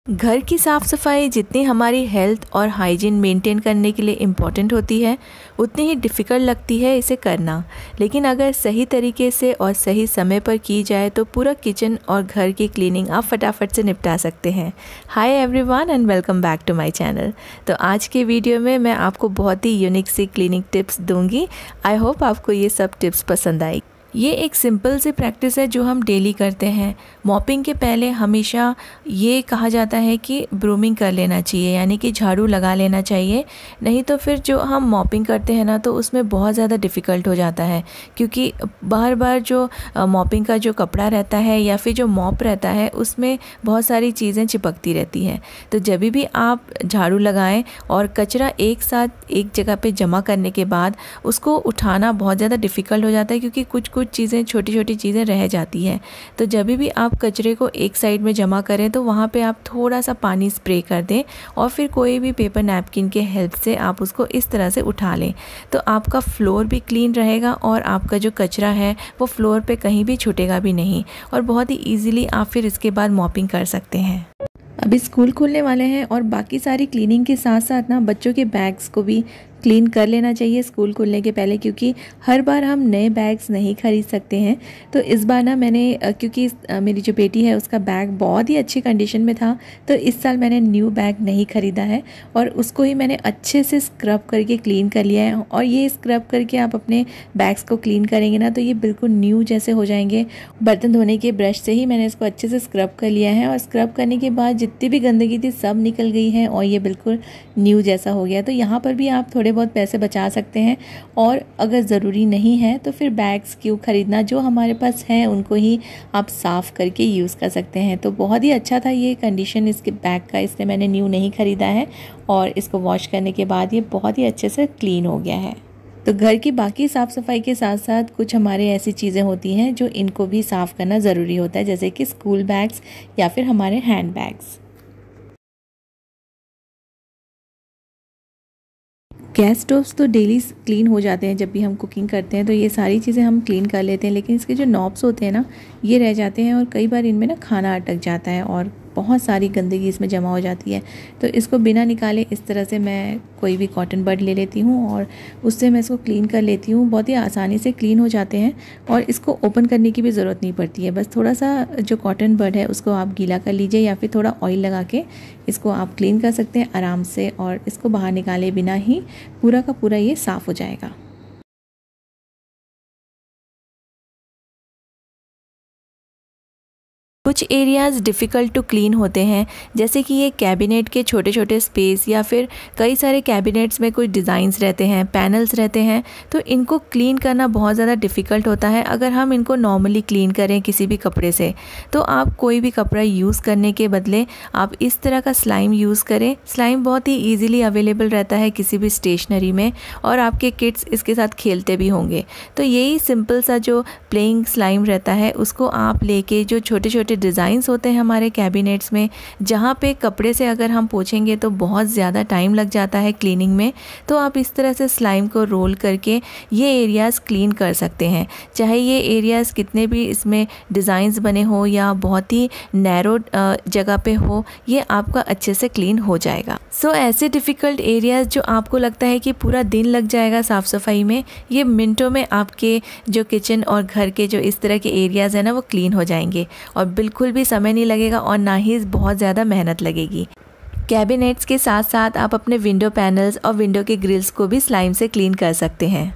घर की साफ़ सफाई जितनी हमारी हेल्थ और हाइजीन मेंटेन करने के लिए इम्पॉर्टेंट होती है, उतनी ही डिफ़िकल्ट लगती है इसे करना। लेकिन अगर सही तरीके से और सही समय पर की जाए तो पूरा किचन और घर की क्लीनिंग आप फटाफट से निपटा सकते हैं। Hi everyone and welcome back to my channel. तो आज के वीडियो में मैं आपको बहुत ही यूनिक सी क्लीनिंग टिप्स दूंगी। आई होप आपको ये सब टिप्स पसंद आए। ये एक सिंपल सी प्रैक्टिस है जो हम डेली करते हैं। मॉपिंग के पहले हमेशा ये कहा जाता है कि ब्रूमिंग कर लेना चाहिए, यानी कि झाड़ू लगा लेना चाहिए। नहीं तो फिर जो हम मॉपिंग करते हैं ना, तो उसमें बहुत ज़्यादा डिफ़िकल्ट हो जाता है, क्योंकि बार बार जो मॉपिंग का जो कपड़ा रहता है या फिर जो मॉप रहता है उसमें बहुत सारी चीज़ें चिपकती रहती हैं। तो जब भी आप झाड़ू लगाएं और कचरा एक साथ एक जगह पे जमा करने के बाद उसको उठाना बहुत ज़्यादा डिफ़िकल्ट हो जाता है, क्योंकि कुछ चीज़ें छोटी छोटी चीज़ें रह जाती हैं। तो जब भी आप कचरे को एक साइड में जमा करें तो वहाँ पे आप थोड़ा सा पानी स्प्रे कर दें और फिर कोई भी पेपर नैपकिन के हेल्प से आप उसको इस तरह से उठा लें। तो आपका फ्लोर भी क्लीन रहेगा और आपका जो कचरा है वो फ्लोर पे कहीं भी छूटेगा भी नहीं, और बहुत ही ईजिली आप फिर इसके बाद मॉपिंग कर सकते हैं। अभी स्कूल खुलने वाले हैं और बाकी सारी क्लीनिंग के साथ साथ ना बच्चों के बैग्स को भी क्लीन कर लेना चाहिए स्कूल खुलने के पहले, क्योंकि हर बार हम नए बैग्स नहीं खरीद सकते हैं। तो इस बार ना मैंने क्योंकि मेरी जो बेटी है उसका बैग बहुत ही अच्छी कंडीशन में था, तो इस साल मैंने न्यू बैग नहीं ख़रीदा है और उसको ही मैंने अच्छे से स्क्रब करके क्लीन कर लिया है। और ये स्क्रब करके आप अपने बैग्स को क्लीन करेंगे ना तो ये बिल्कुल न्यू जैसे हो जाएंगे। बर्तन धोने के ब्रश से ही मैंने इसको अच्छे से स्क्रब कर लिया है और स्क्रब करने के बाद जितनी भी गंदगी थी सब निकल गई है और ये बिल्कुल न्यू जैसा हो गया। तो यहाँ पर भी आप थोड़े बहुत पैसे बचा सकते हैं, और अगर ज़रूरी नहीं है तो फिर बैग्स क्यों ख़रीदना, जो हमारे पास हैं उनको ही आप साफ़ करके यूज़ कर सकते हैं। तो बहुत ही अच्छा था ये कंडीशन इसके बैग का, इसलिए मैंने न्यू नहीं ख़रीदा है और इसको वॉश करने के बाद ये बहुत ही अच्छे से क्लीन हो गया है। तो घर की बाकी साफ़ सफाई के साथ साथ कुछ हमारे ऐसी चीज़ें होती हैं जो इनको भी साफ़ करना ज़रूरी होता है, जैसे कि स्कूल बैग्स या फिर हमारे हैंड बैग्स। गैस स्टोव्स तो डेली क्लीन हो जाते हैं, जब भी हम कुकिंग करते हैं तो ये सारी चीज़ें हम क्लीन कर लेते हैं, लेकिन इसके जो नॉब्स होते हैं ना ये रह जाते हैं और कई बार इनमें ना खाना अटक जाता है और बहुत सारी गंदगी इसमें जमा हो जाती है। तो इसको बिना निकाले इस तरह से मैं कोई भी कॉटन बड ले लेती हूँ और उससे मैं इसको क्लीन कर लेती हूँ। बहुत ही आसानी से क्लीन हो जाते हैं और इसको ओपन करने की भी ज़रूरत नहीं पड़ती है। बस थोड़ा सा जो कॉटन बड है उसको आप गीला कर लीजिए या फिर थोड़ा ऑयल लगा के इसको आप क्लीन कर सकते हैं आराम से, और इसको बाहर निकाले बिना ही पूरा का पूरा ये साफ़ हो जाएगा। कुछ एरियाज़ डिफ़िकल्ट टू क्लीन होते हैं, जैसे कि ये कैबिनेट के छोटे छोटे स्पेस या फिर कई सारे कैबिनेट्स में कुछ डिज़ाइंस रहते हैं, पैनल्स रहते हैं। तो इनको क्लीन करना बहुत ज़्यादा डिफ़िकल्ट होता है अगर हम इनको नॉर्मली क्लीन करें किसी भी कपड़े से। तो आप कोई भी कपड़ा यूज़ करने के बदले आप इस तरह का स्लाइम यूज़ करें। स्लाइम बहुत ही ईजिली अवेलेबल रहता है किसी भी स्टेशनरी में और आपके किड्स इसके साथ खेलते भी होंगे। तो यही सिंपल सा जो प्लेइंग स्लाइम रहता है उसको आप लेके, जो छोटे छोटे डिज़ाइंस होते हैं हमारे कैबिनेट्स में जहाँ पे कपड़े से अगर हम पोंछेंगे तो बहुत ज़्यादा टाइम लग जाता है क्लीनिंग में, तो आप इस तरह से स्लाइम को रोल करके ये एरियाज़ क्लीन कर सकते हैं। चाहे ये एरियाज़ कितने भी इसमें डिज़ाइंस बने हो या बहुत ही नैरो जगह पे हो, ये आपका अच्छे से क्लीन हो जाएगा। सो ऐसे डिफ़िकल्ट एरियाज़ जो आपको लगता है कि पूरा दिन लग जाएगा साफ़ सफाई में, ये मिनटों में आपके जो किचन और घर के जो इस तरह के एरियाज़ हैं ना वो क्लीन हो जाएंगे और बिल्कुल भी समय नहीं लगेगा और ना ही बहुत ज़्यादा मेहनत लगेगी। कैबिनेट्स के साथ साथ आप अपने विंडो पैनल्स और विंडो के ग्रिल्स को भी स्लाइम से क्लीन कर सकते हैं।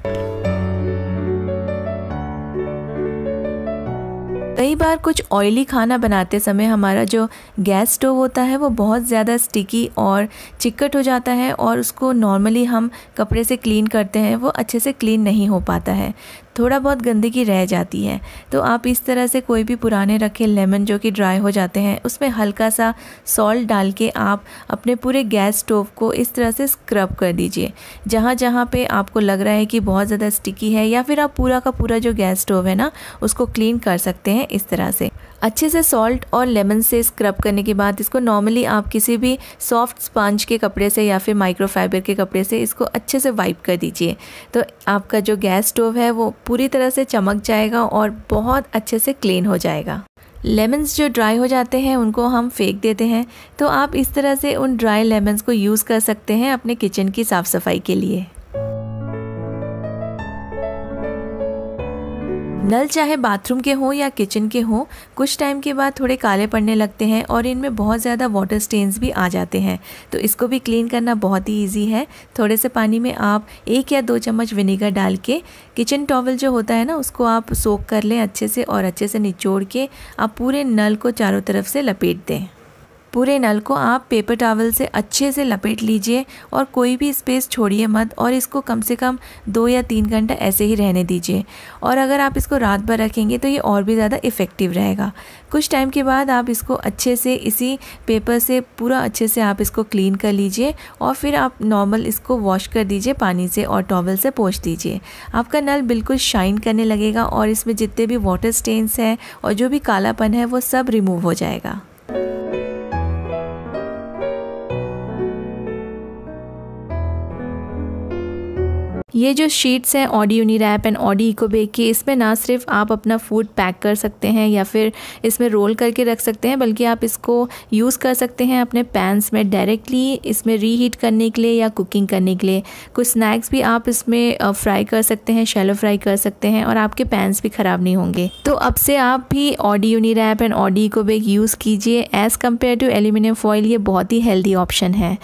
कई बार कुछ ऑयली खाना बनाते समय हमारा जो गैस स्टोव होता है वो बहुत ज़्यादा स्टिकी और चिकट हो जाता है और उसको नॉर्मली हम कपड़े से क्लीन करते हैं वो अच्छे से क्लीन नहीं हो पाता है, थोड़ा बहुत गंदगी रह जाती है। तो आप इस तरह से कोई भी पुराने रखे लेमन जो कि ड्राई हो जाते हैं उसमें हल्का सा सॉल्ट डाल के आप अपने पूरे गैस स्टोव को इस तरह से स्क्रब कर दीजिए। जहाँ जहाँ पे आपको लग रहा है कि बहुत ज़्यादा स्टिकी है, या फिर आप पूरा का पूरा जो गैस स्टोव है ना उसको क्लीन कर सकते हैं इस तरह से। अच्छे से सॉल्ट और लेमन से स्क्रब करने के बाद इसको नॉर्मली आप किसी भी सॉफ्ट स्पंज के कपड़े से या फिर माइक्रोफाइबर के कपड़े से इसको अच्छे से वाइप कर दीजिए। तो आपका जो गैस स्टोव है वो पूरी तरह से चमक जाएगा और बहुत अच्छे से क्लीन हो जाएगा। लेमन्स जो ड्राई हो जाते हैं उनको हम फेंक देते हैं, तो आप इस तरह से उन ड्राई लेमन्स को यूज़ कर सकते हैं अपने किचन की साफ़ सफाई के लिए। नल चाहे बाथरूम के हों या किचन के हों, कुछ टाइम के बाद थोड़े काले पड़ने लगते हैं और इनमें बहुत ज़्यादा वाटर स्टेन्स भी आ जाते हैं। तो इसको भी क्लीन करना बहुत ही इजी है। थोड़े से पानी में आप 1 या 2 चम्मच विनेगर डाल के किचन टॉवल जो होता है ना, उसको आप सोक कर लें अच्छे से और अच्छे से निचोड़ के आप पूरे नल को चारों तरफ से लपेट दें। पूरे नल को आप पेपर टॉवल से अच्छे से लपेट लीजिए और कोई भी स्पेस छोड़िए मत, और इसको कम से कम 2 या 3 घंटा ऐसे ही रहने दीजिए। और अगर आप इसको रात भर रखेंगे तो ये और भी ज़्यादा इफ़ेक्टिव रहेगा। कुछ टाइम के बाद आप इसको अच्छे से इसी पेपर से पूरा अच्छे से आप इसको क्लीन कर लीजिए और फिर आप नॉर्मल इसको वॉश कर दीजिए पानी से और टॉवल से पोंछ दीजिए। आपका नल बिल्कुल शाइन करने लगेगा और इसमें जितने भी वाटर स्टेन्स हैं और जो भी कालापन है वो सब रिमूव हो जाएगा। ये जो शीट्स हैं ऑडी यूनिरैप एंड ऑडी इकोबैग की, इसमें ना सिर्फ आप अपना फूड पैक कर सकते हैं या फिर इसमें रोल करके रख सकते हैं, बल्कि आप इसको यूज़ कर सकते हैं अपने पैन्स में डायरेक्टली इसमें रीहीट करने के लिए या कुकिंग करने के लिए। कुछ स्नैक्स भी आप इसमें फ्राई कर सकते हैं, शैलो फ्राई कर सकते हैं और आपके पैन्स भी ख़राब नहीं होंगे। तो अब से आप भी ऑडी यूनिरैप एंड ऑडी इकोबैग यूज़ कीजिए। As compare to aluminium foil ये बहुत ही हेल्दी ऑप्शन है।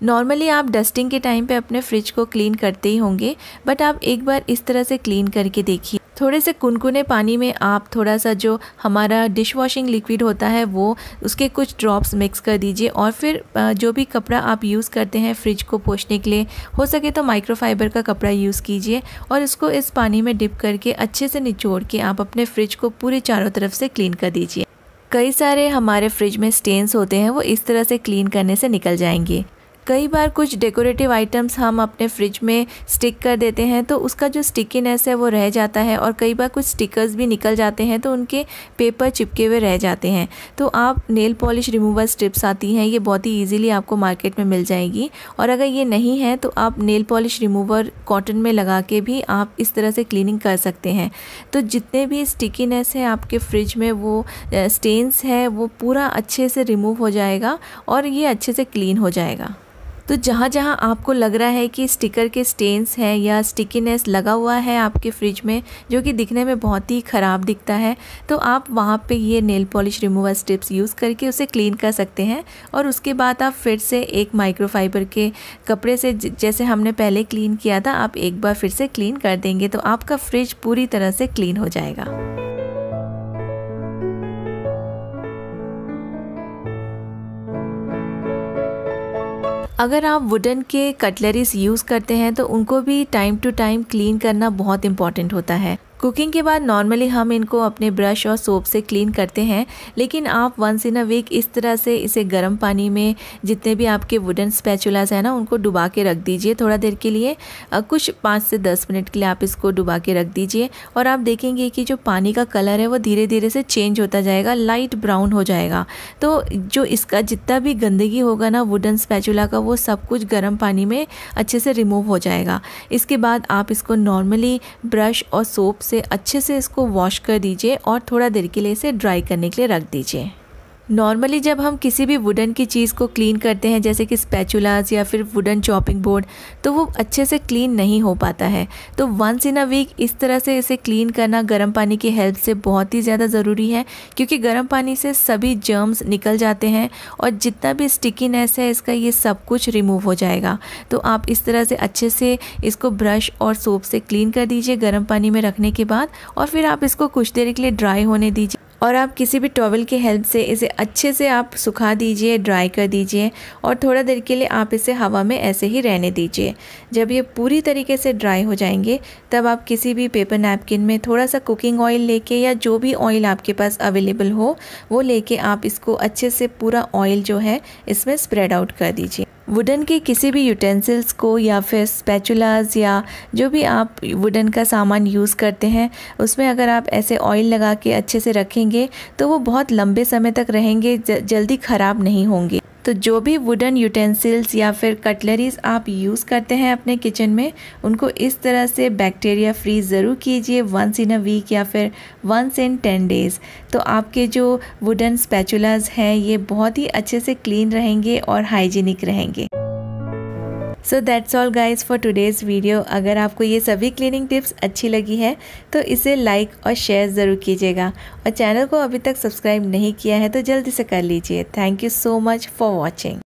नॉर्मली आप डस्टिंग के टाइम पे अपने फ्रिज को क्लीन करते ही होंगे, बट आप एक बार इस तरह से क्लीन करके देखिए। थोड़े से कुनकुने पानी में आप थोड़ा सा जो हमारा डिश वॉशिंग लिक्विड होता है वो उसके कुछ ड्रॉप्स मिक्स कर दीजिए और फिर जो भी कपड़ा आप यूज़ करते हैं फ्रिज को पोंछने के लिए, हो सके तो माइक्रोफाइबर का कपड़ा यूज़ कीजिए और इसको इस पानी में डिप करके अच्छे से निचोड़ के आप अपने फ्रिज को पूरे चारों तरफ से क्लीन कर दीजिए। कई सारे हमारे फ्रिज में स्टेन्स होते हैं, वो इस तरह से क्लीन करने से निकल जाएंगे। कई बार कुछ डेकोरेटिव आइटम्स हम अपने फ्रिज में स्टिक कर देते हैं तो उसका जो स्टिकीनेस है वो रह जाता है, और कई बार कुछ स्टिकर्स भी निकल जाते हैं तो उनके पेपर चिपके हुए रह जाते हैं। तो आप नेल पॉलिश रिमूवर स्ट्रिप्स आती हैं, ये बहुत ही इजीली आपको मार्केट में मिल जाएगी, और अगर ये नहीं है तो आप नेल पॉलिश रिमूवर कॉटन में लगा के भी आप इस तरह से क्लीनिंग कर सकते हैं। तो जितने भी स्टिकीनेस है आपके फ्रिज में, वो स्टेन्स है, वो पूरा अच्छे से रिमूव हो जाएगा और ये अच्छे से क्लीन हो जाएगा। तो जहाँ जहाँ आपको लग रहा है कि स्टिकर के स्टेन्स हैं या स्टिकीनेस लगा हुआ है आपके फ्रिज में जो कि दिखने में बहुत ही ख़राब दिखता है, तो आप वहाँ पे ये nail polish remover strips use करके उसे क्लीन कर सकते हैं। और उसके बाद आप फिर से एक माइक्रोफाइबर के कपड़े से जैसे हमने पहले क्लीन किया था, आप एक बार फिर से क्लीन कर देंगे तो आपका फ्रिज पूरी तरह से क्लीन हो जाएगा। अगर आप वुडन के कटलरीज यूज़ करते हैं तो उनको भी टाइम टू टाइम क्लीन करना बहुत इम्पॉर्टेंट होता है। कुकिंग के बाद नॉर्मली हम इनको अपने ब्रश और सोप से क्लीन करते हैं, लेकिन आप वंस इन अ वीक इस तरह से इसे गर्म पानी में जितने भी आपके वुडन स्पैचुलास हैं ना, उनको डुबा के रख दीजिए थोड़ा देर के लिए। कुछ 5 से 10 मिनट के लिए आप इसको डुबा के रख दीजिए और आप देखेंगे कि जो पानी का कलर है वो धीरे धीरे से चेंज होता जाएगा, लाइट ब्राउन हो जाएगा। तो जो इसका जितना भी गंदगी होगा ना वुडन स्पैचुला का, वो सब कुछ गर्म पानी में अच्छे से रिमूव हो जाएगा। इसके बाद आप इसको नॉर्मली ब्रश और सोप से अच्छे से इसको वॉश कर दीजिए और थोड़ा देर के लिए इसे ड्राई करने के लिए रख दीजिए। नॉर्मली जब हम किसी भी वुडन की चीज़ को क्लीन करते हैं, जैसे कि स्पैचुलास या फिर वुडन चॉपिंग बोर्ड, तो वो अच्छे से क्लीन नहीं हो पाता है। तो वंस इन अ वीक इस तरह से इसे क्लीन करना गर्म पानी की हेल्प से बहुत ही ज़्यादा ज़रूरी है, क्योंकि गर्म पानी से सभी जर्म्स निकल जाते हैं और जितना भी स्टिकीनेस है इसका, ये सब कुछ रिमूव हो जाएगा। तो आप इस तरह से अच्छे से इसको ब्रश और सोप से क्लीन कर दीजिए गर्म पानी में रखने के बाद, और फिर आप इसको कुछ देर के लिए ड्राई होने दीजिए और आप किसी भी टॉवल की हेल्प से इसे अच्छे से आप सुखा दीजिए, ड्राई कर दीजिए और थोड़ा देर के लिए आप इसे हवा में ऐसे ही रहने दीजिए। जब ये पूरी तरीके से ड्राई हो जाएंगे तब आप किसी भी पेपर नैपकिन में थोड़ा सा कुकिंग ऑयल लेके या जो भी ऑयल आपके पास अवेलेबल हो वो लेके आप इसको अच्छे से पूरा ऑयल जो है इसमें स्प्रेड आउट कर दीजिए। वुडन के किसी भी यूटेंसिल्स को या फिर स्पैचुलास या जो भी आप वुडन का सामान यूज़ करते हैं उसमें अगर आप ऐसे ऑयल लगा के अच्छे से रखेंगे तो वो बहुत लंबे समय तक रहेंगे, जल्दी ख़राब नहीं होंगे। तो जो भी वुडन यूटेंसिल्स या फिर कटलरीज आप यूज़ करते हैं अपने किचन में, उनको इस तरह से बैक्टीरिया फ्री ज़रूर कीजिए वंस इन अ वीक या फिर वंस इन 10 डेज़। तो आपके जो वुडन स्पैचुलास हैं ये बहुत ही अच्छे से क्लीन रहेंगे और हाइजीनिक रहेंगे। So that's all guys for today's video. अगर आपको ये सभी क्लीनिंग टिप्स अच्छी लगी है तो इसे लाइक और शेयर ज़रूर कीजिएगा, और चैनल को अभी तक सब्सक्राइब नहीं किया है तो जल्दी से कर लीजिए। Thank you so much for watching.